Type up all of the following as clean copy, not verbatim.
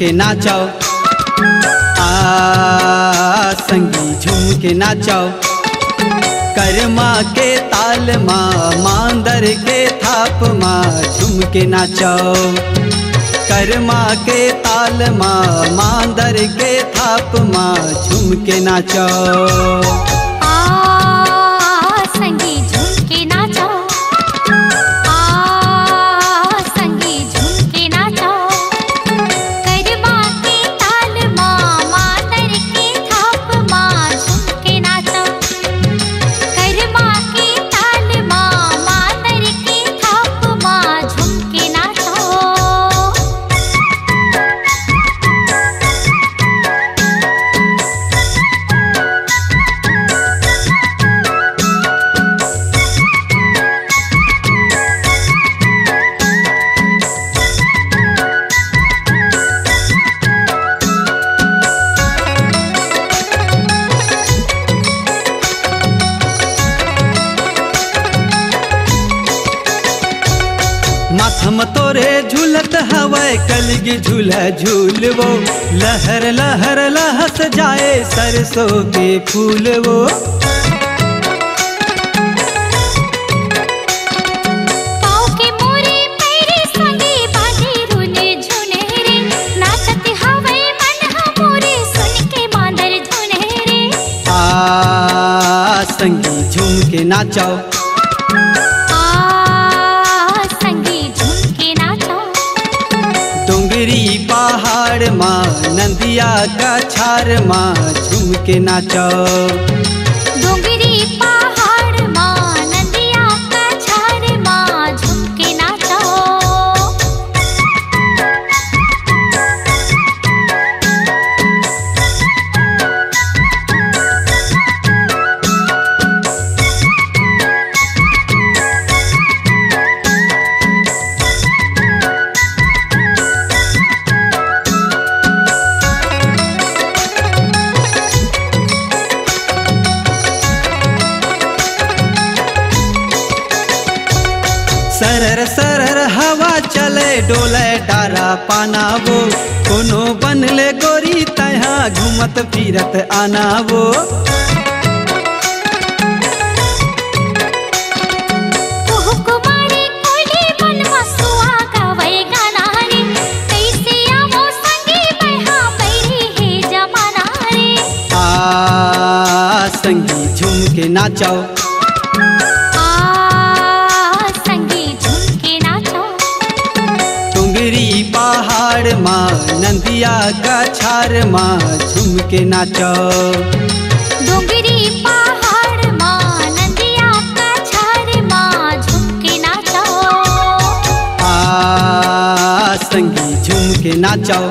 के नाचो, संगी झूम के नाचो। कर्मा के ताल माँ मांदर के थाप माँ झूम के नाचो। कर्मा के ताल माँ मांदर के थाप माँ झूम के नाचो। संगी झूम के नाचो, संगी झूम के नाचो। कर्मा के ताल माँ मांदर के थाप माँ झूम के नाचो। कर्मा के ताल माँ मांदर के थाप माँ झूम के नाचो। माथम तोरे झूलत हवाए कलगी झूला झूलवो। लहर लहर लहस जाए सरसों के फूल वो। पाँव के मोरे पैरे संगे बाजे रूने झूने रे। नाचत हवाए मन हमोरे सुन के मांदर धुने रे। संगी झूम के नाचो, डोंगरी पहाड़ माँ नंदिया का छार माँ झूम के नाचो। डोंगरी पहाड़ माँ नंदिया का छार माँ झूम के नाचो। सरर सरर हवा चले डोले डारा पाना वो। कोनो बनले गोरी तहाँ घूमत फिरत आना वो। कुमारी कोली बन मसुआ गावे गाना रे। कैसे आवो संगी बहा बैरी है जमाना रे। संगी झूम के नाचो, पहाड़ माँ नंदिया का छार माँ झूम के नाचो। डोंगरी पहाड़ माँ नंदिया का छार माँ झूम के नाचो। संगी झूम के नाचो,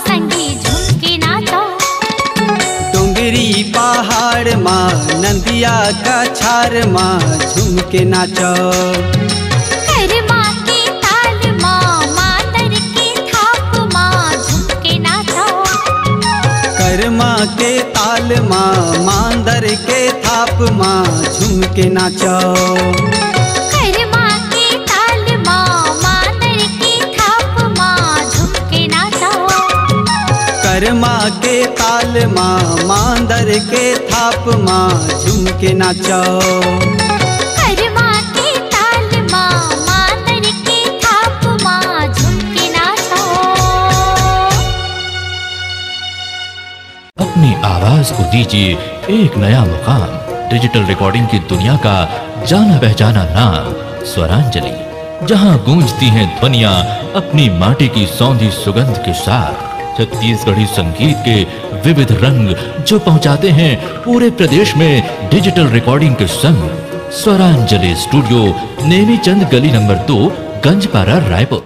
संगी झूम के नाचो। डोंगरी पहाड़ माँ नंदिया का छार माँ झूम के नाचो। कर्मा के ताल माँ मांदर के थाप माँ झूम के नाचो। कर्मा के ताल माँ मांदर के थाप माँ झूम के नाचो। कर्मा के ताल माँ मांदर के थाप माँ झूम के नाचो। कर्मा के ताल माँ मांदर के थाप माँ झूम के नाचो। कर्मा के ताल माँ मांदर के थाप माँ झूम के नाचो। अपनी आवाज को दीजिए एक नया मुकाम। डिजिटल रिकॉर्डिंग की दुनिया का जाना पहचाना नाम स्वरांजलि, जहां गूंजती हैं ध्वनियां अपनी माटी की सौंधी सुगंध के साथ। छत्तीसगढ़ी संगीत के विविध रंग जो पहुंचाते हैं पूरे प्रदेश में डिजिटल रिकॉर्डिंग के संग। स्वरांजलि स्टूडियो, नेमीचंद गली नंबर 2, गंजपारा, रायपुर।